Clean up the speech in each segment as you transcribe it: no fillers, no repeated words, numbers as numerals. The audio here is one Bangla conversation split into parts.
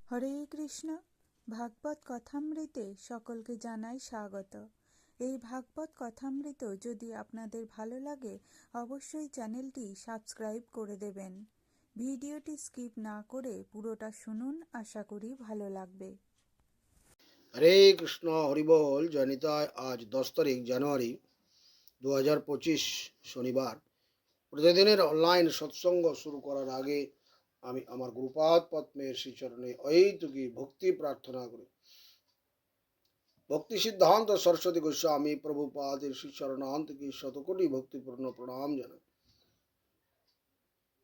হরে কৃষ্ণ। ভাগবত কথামৃতে সকলকে জানাই স্বাগত। এই ভাগবত কথামৃত যদি আপনাদের ভালো লাগে অবশ্যই চ্যানেলটি সাবস্ক্রাইব করে দেবেন। ভিডিওটি স্কিপ না করে পুরোটা শুনুন, আশা করি ভালো লাগবে। হরে কৃষ্ণ, হরিবল। জয়নিতায়। আজ 10 তারিখ জানুয়ারি 2025 শনিবার। প্রতিদিনের অনলাইন সৎসঙ্গ শুরু করার আগে আমি আমার গুরুপাদ পদ্মের শ্রীচরণে ঐতুকি ভক্তি প্রার্থনা করি। ভক্তি সিদ্ধান্ত সরস্বতী গোস্বামী প্রভুপাদের শ্রীচরণান্তকে শতকোটি ভক্তিপূর্ণ প্রণাম জানাই।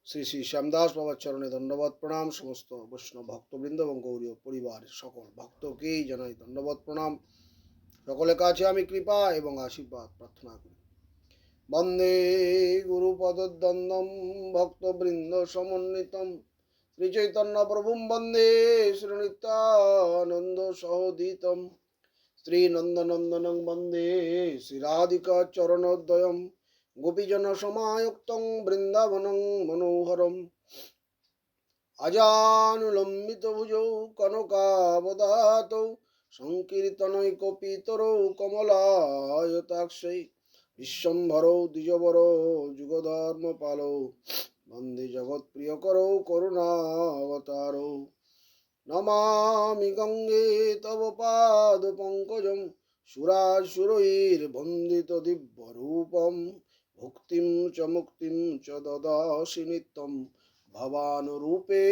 শ্রী শ্রী শ্যামদাস বাবার চরণে দণ্ডবত প্রণাম। সমস্ত বৈষ্ণব ভক্তবৃন্দ এবং গৌরীয় পরিবারের সকল ভক্তকেই জানাই দণ্ডবত প্রণাম। সকলের কাছে আমি কৃপা এবং আশীর্বাদ প্রার্থনা করি। বন্দে গুরুপদদ্বন্দ্বম ভক্তবৃন্দ সমন্বিতম শ্রীচৈতন্য প্রভুম বন্দে শ্রীনিত্যানন্দ সহোদিতম শ্রীনন্দনন্দনং বন্দে শ্রীরাধিকা চরণোদ্বয়ম গোপীজন সমায়ুক্তং বৃন্দাবনং মনোহরম আজানুলম্বিত ভুজৌ কনকাবদাতৌ সংকীর্তনৈকপিতরৌ কমলায়তাক্ষৈ বিশ্বম্ভরৌ দ্বিজবরৌ যুগধর্মপালৌ বন্দে জগৎপ্রিয়করৌ করুণাবতারৌ নমামি গঙ্গে তব পাদ পঙ্কজম সুরাসুরৈর্বন্দিত দিব্যরূপম ভুক্তিম চ মুক্তিম চ দদাসি নিত্যম ভবানুরূপে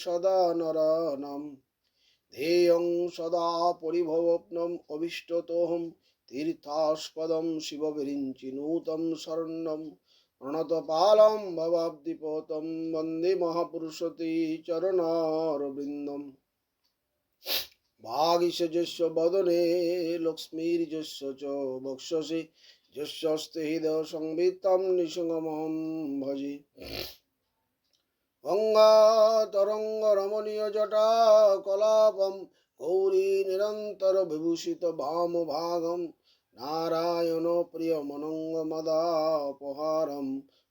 সদা নরানাম ধ্যেয়ং সদা পরিভবপ্নম অভীষ্টতোহম তীর্থাস্পদম শিববিরিঞ্চিনূতম শরণ্যম প্রণতপালম ভবাব্দিপোতম বন্দে মহাপুরুষতে চরণারবিন্দম ভাগীশযস্য বদনে লক্ষ্মীর্যস্য চ বক্ষসি যস্যস্তে হৃদয় সংবিত্তম নিঃসঙ্গমহং ভজে গঙ্গাতরঙ্গ রমণীয় জটা কলাপম গৌরী নিরন্তর বিভূষিত বাম ভাগম নারায়ণ প্রিয় মনঙ্গ মদাপহারম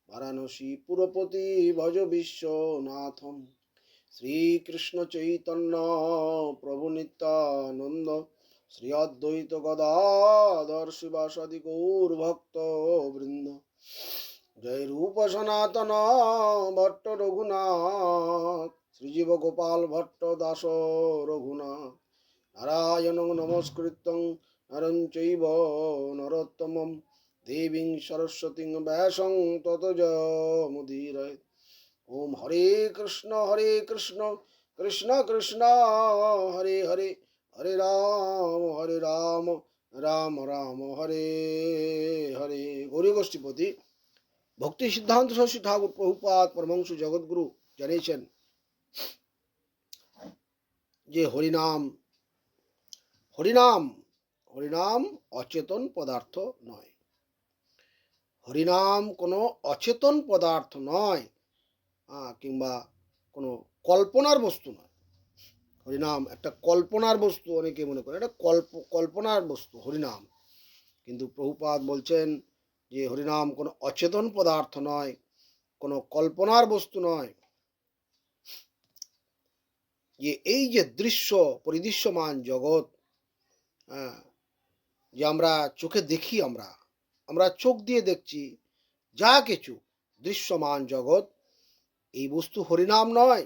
বারাণসী পুরপতি ভজ বিশ্বনাথম শ্রীকৃষ্ণ চৈতন্য প্রভু নিত্যানন্দ শ্রী অদ্বৈত গদাধর শিবাসাদি গৌর ভক্ত বৃন্দ জয় রূপ সনাতন ভট্ট রঘুনাথ শ্রীজীব গোপাল ভট্ট দাস রঘুনাথ নারায়ণ নমস্কৃত্যং নরং চৈব নরোত্তমম দেবীং সরস্বতীং ব্যাসং ততো জয়মুদীরয়ে। ওম হরে কৃষ্ণ কৃষ্ণ কৃষ্ণ হরে হরে, হরে রাম রাম রাম হরে হরে। গৌরী গোষ্ঠীপতি ভক্তি সিদ্ধান্ত সরস্বতী ঠাকুর প্রভুপাদ পরমহংস জগৎগুরু জানিয়েছেন যে হরিনাম হরিনাম হরিনাম অচেতন পদার্থ নয়। হরিনাম কোনো অচেতন পদার্থ নয়, কিংবা কোনো কল্পনার বস্তু নয়। হরিনাম একটা কল্পনার বস্তু, অনেকে মনে করে এটা কল্পনার বস্তু হরিনাম। কিন্তু প্রভুপাদ বলছেন যে হরিনাম কোনো অচেতন পদার্থ নয়, কোনো কল্পনার বস্তু নয়। যে এই যে দৃশ্য পরিদৃশ্যমান জগৎ, যে আমরা চোখে দেখি, আমরা চোখ দিয়ে দেখছি যা কিছু দৃশ্যমান জগৎ, এই বস্তু হরিনাম নয়।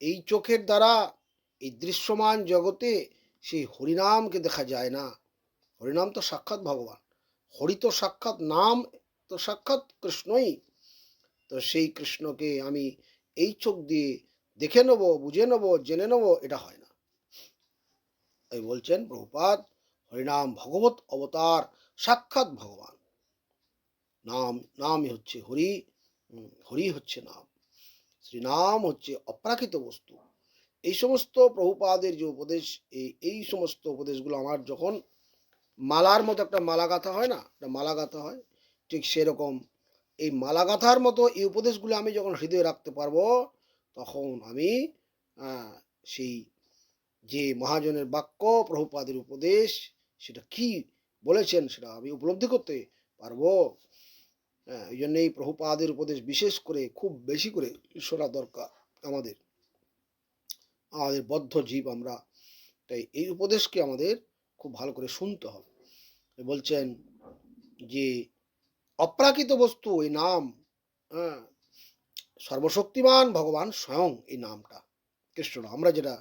এই চোখের দ্বারা এই দৃশ্যমান জগতে সেই হরিনামকে দেখা যায় না। হরিনাম তো সাক্ষাৎ ভগবান, হরি তো সাক্ষাৎ নাম, তো সাক্ষাৎ কৃষ্ণই। তো সেই কৃষ্ণকে আমি এই চোখ দিয়ে দেখে নেব, বুঝে নেব, জেনে নেব, এটা হয় না। তাই বলছেন প্রভুপাদ, হরিনাম ভগবত অবতার, সাক্ষাৎ ভগবান। নামই হচ্ছে হরি, হরি হচ্ছে নাম, শ্রীনাম হচ্ছে অপ্রাকৃত বস্তু। এই সমস্ত প্রভুপাদের যে উপদেশ, এই সমস্ত উপদেশগুলো আমার যখন মালার মতো একটা মালা গাঁথা হয় না, একটা মালা গাঁথা হয়, ঠিক সেরকম এই মালা গাঁথার মতো এই উপদেশগুলো আমি যখন হৃদয়ে রাখতে পারবো, তখন আমি সেই যে মহাজনের বাক্য, প্রভুপাদের উপদেশ, সেটা কি বলেছেন সেটা আমি উপলব্ধি করতে পারবো। এই জন্য এই প্রভুপাদের উপদেশ বিশেষ করে খুব বেশি করে শোনা দরকার আমাদের। আমাদের বদ্ধ জীব আমরা। তাই এই উপদেশকে আমাদের খুব ভালো করে শুনতে হবে। বলছেন যে অপ্রাকৃত বস্তু এই নাম, হ্যাঁ, সর্বশক্তিমান ভগবান স্বয়ং এই নামটা কৃষ্ণ নাম। আমরা যেটা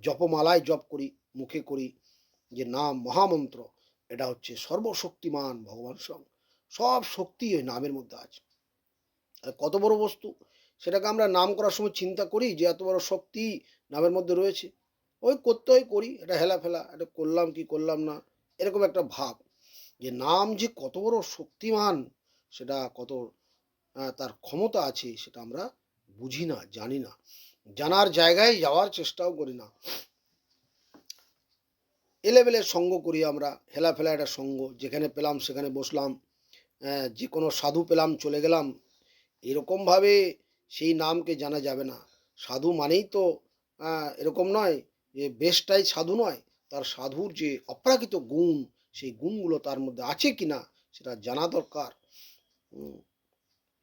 জপমালায় জপ করি, মুখে করি, যে নাম মহামন্ত্র, এটা হচ্ছে সর্বশক্তিমান ভগবান স্বয়ং। সব শক্তি ওই নামের মধ্যে আছে। আর কত বড় বস্তু সেটাকে আমরা নাম করার সময় চিন্তা করি যে এত বড় শক্তি নামের মধ্যে রয়েছে। ওই করতে হয় করি, এটা হেলাফেলা, এটা করলাম কি করলাম না, এরকম একটা ভাব। যে নাম যে কত বড় শক্তিমান, সেটা কত তার ক্ষমতা আছে, সেটা আমরা বুঝি না, জানি না, জানার জায়গায় যাওয়ার চেষ্টাও করি না। এলেবেলের সঙ্গ করি আমরা, হেলাফেলা একটা সঙ্গ, যেখানে পেলাম সেখানে বসলাম, যে কোনো সাধু পেলাম চলে গেলাম, এরকমভাবে সেই নামকে জানা যাবে না। সাধু মানেই তো এরকম নয় যে বেশটাই সাধু নয়, তার সাধুর যে অপ্রাকৃত গুণ, সেই গুণগুলো তার মধ্যে আছে কিনা সেটা জানা দরকার।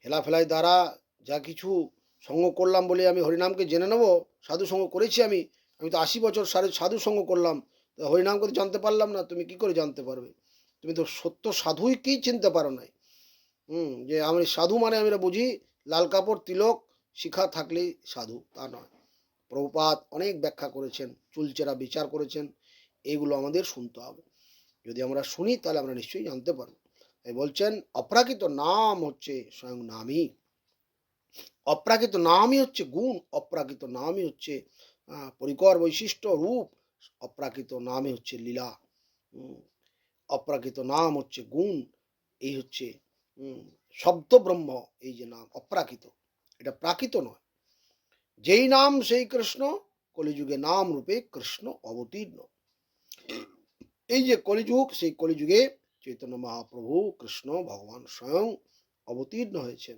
হেলাফেলায় দ্বারা যা কিছু সঙ্গ করলাম বলে আমি হরিনামকে জেনে নেব, সাধু সঙ্গ করেছি আমি, আমি তো 80 বছর সাধু সঙ্গ করলাম, হরিনাম করে জানতে পারলাম না, তুমি কি করে জানতে পারবে? তুমি তো সত্য সাধুই কি চিনতে পারো নাই। যে আমি সাধু মানে আমরা বুঝি লাল কাপড়, তিলক, শিখা থাকলেই সাধু, তা নয়। প্রভুপাদ অনেক ব্যাখ্যা করেছেন, চুলচেরা বিচার করেছেন, এইগুলো আমাদের শুনতে হবে। যদি আমরা শুনি তাহলে আমরা নিশ্চয়ই জানতে পারবো। তাই বলছেন অপ্রাকৃত নাম হচ্ছে স্বয়ং নামই, অপ্রাকৃত নামই হচ্ছে গুণ, অপ্রাকৃত নামই হচ্ছে পরিকর বৈশিষ্ট্য রূপ, অপ্রাকৃত নামই হচ্ছে লীলা। অপ্রাকৃত নাম হচ্ছে গুণ, এই হচ্ছে শব্দ ব্রহ্ম। এই যে নাম অপ্রাকৃত, এটা প্রাকৃত নয়। যেই নাম সেই কৃষ্ণ, কলিযুগে নাম রূপে কৃষ্ণ অবতীর্ণ। এই যে কলিযুগ, সেই কলিযুগে চৈতন্য মহাপ্রভু কৃষ্ণ ভগবান স্বয়ং অবতীর্ণ হয়েছেন।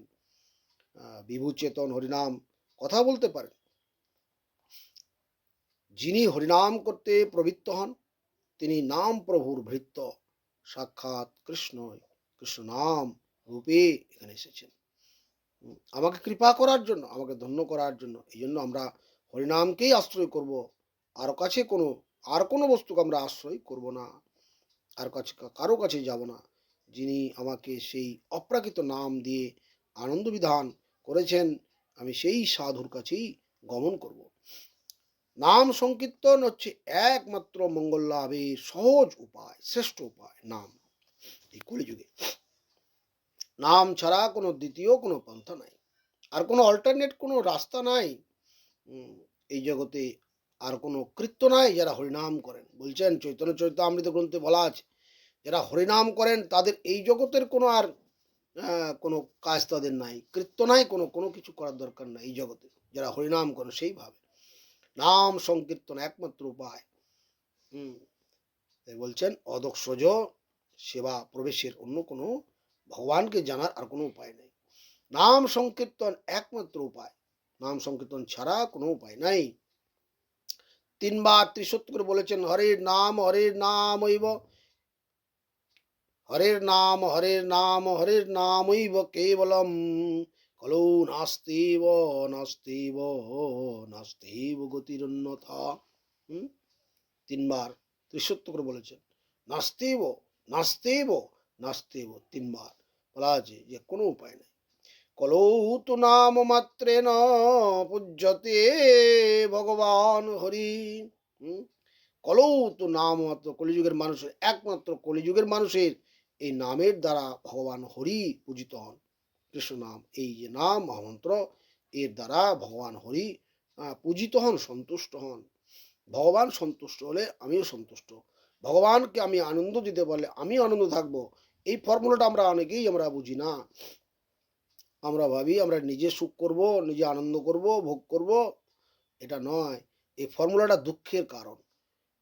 বিভু চেতন হরিনাম কথা বলতে পারেন। যিনি হরিনাম করতে প্রবৃত্ত হন, তিনি নাম প্রভুর ভৃত্য, সাক্ষাৎ কৃষ্ণ, কৃষ্ণ নাম রূপে এখানে এসেছেন আমাকে কৃপা করার জন্য, আমাকে ধন্য করার জন্য। এই জন্য আমরা হরিনামকেই আশ্রয় করব, আর কোনো বস্তুকে আমরা আশ্রয় করব না, কারো কাছে যাব না। যিনি আমাকে সেই অপ্রাকৃত নাম দিয়ে আনন্দ বিধান করেছেন, আমি সেই সাধুর কাছেই গমন করব। নাম সংকীর্তন হচ্ছে একমাত্র মঙ্গল লাভের সহজ উপায়, শ্রেষ্ঠ উপায় নাম। এই কলিযুগে নাম ছাড়া কোনো দ্বিতীয় কোনো পন্থা নাই, আর কোনো অল্টারনেট কোনো রাস্তা নাই। এই জগতে আর কোনো কৃত্য নাই যারা হরিনাম করেন। বলছেন চৈতন্য চরিতামৃত গ্রন্থে বলা আছে, যারা হরিনাম করেন তাদের এই জগতের কোনো আর কোনো কাজ তাদের নাই, কৃত্য নাই, কোনো কিছু করার দরকার নাই এই জগতে। যারা হরিনাম করেন সেইভাবে নাম সংকীর্তন একমাত্র উপায়। তাই বলছেন অদক্ষজ সেবা প্রবেশের অন্য কোনো ভগবানকে জানার আর কোনো উপায় নেই। নাম সংকীর্তন একমাত্র উপায়, নাম সংকীর্তন ছাড়া কোনো উপায় নাই। 3 বার ত্রিশত্ব করে বলেছেন হরের নাম হইব, হরের নাম হরের নামইব কেবলম, কলৌ নাস্তিব নাস্তিব নাস্তিব গতিরন্যথা। 3 বার ত্রিশত্ব করে বলেছেন নাস্তিব নাস্তিব নাস্তিব, 3 বার বলা আছে যে কোনো উপায় নেই। কলৌ তু নাম মাত্রেন পূজ্যতে ভগবান হরি। কলৌ তু নাম মাত্র, কলিযুগের মানুষের, একমাত্র কলিযুগের মানুষের এই নামের দ্বারা ভগবান হরি পূজিত হন। কৃষ্ণ নাম, এই যে নাম মহামন্ত্র, এর দ্বারা ভগবান হরি পূজিত হন, সন্তুষ্ট হন। ভগবান সন্তুষ্ট হলে আমিও সন্তুষ্ট, ভগবানকে আমি আনন্দ দিতে পারলে আমি আনন্দ থাকবো। এই ফর্মুলাটা আমরা বুঝি না। আমরা ভাবি আমরা নিজে সুখ করব, নিজে আনন্দ করব, ভোগ করব, এটা নয়। এই ফর্মুলাটা দুঃখের কারণ।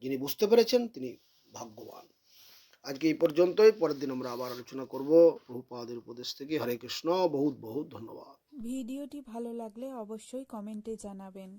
যিনি বুঝতে পেরেছেন তিনি ভাগ্যবান। আজকে এই পর্যন্তই, পরের দিন আমরা আবার আলোচনা করব প্রভুপাদের উপদেশ থেকে। হরে কৃষ্ণ, বহুত বহুত ধন্যবাদ। ভিডিওটি ভালো লাগলে অবশ্যই কমেন্টে জানাবেন।